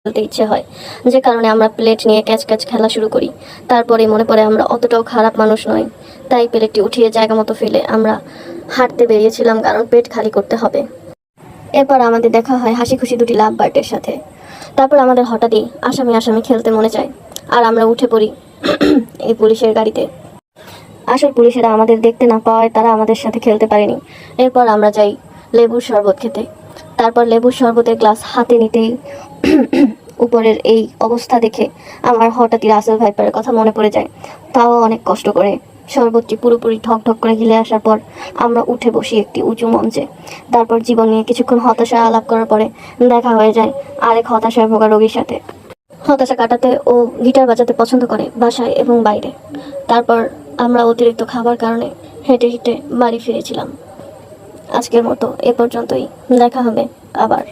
খেলতে ইচ্ছে হয়, যে কারণে আমরা প্লেট নিয়ে ক্যাচ ক্যাচ খেলা শুরু করি। তারপরে মনে পড়ে আমরা অতটাও খারাপ মানুষ নই, তাই প্লেটটি উঠিয়ে জায়গা মতো ফেলে আমরা হাঁটতে বেরিয়েছিলাম, কারণ পেট খালি করতে হবে। এরপর আমাদের দেখা হয় হাসি খুশি দুটি লাভ বার্ডের সাথে। তারপর আমাদের হঠাৎই আসামি আসামি খেলতে মনে চায়, আর আমরা উঠে পড়ি এই পুলিশের গাড়িতে। আসল পুলিশেরা আমাদের দেখতে না পাওয়ায় তারা আমাদের সাথে খেলতে পারেনি। এরপর আমরা যাই লেবুর শরবত খেতে। তারপর লেবুর শরবতের গ্লাস হাতে নিতেই উপরের এই অবস্থা দেখে আমার হঠাৎই রাসেল ভাইপারের কথা মনে পড়ে যায়। তাও অনেক কষ্ট করে শরবতটি পুরোপুরি ঠক ঠক করে গিলে আসার পর আমরা উঠে বসি একটি উঁচু মঞ্চে। তারপর জীবন নিয়ে কিছুক্ষণ হতাশা আলাপ করার পরে দেখা হয়ে যায় আরেক হতাশায় ভোগা রোগীর সাথে। হতাশা কাটাতে ও গিটার বাজাতে পছন্দ করে বাসায় এবং বাইরে। তারপর আমরা অতিরিক্ত খাবার কারণে হেঁটে হেঁটে বাড়ি ফিরেছিলাম। আজকের মতো এ পর্যন্তই, দেখা হবে আবার।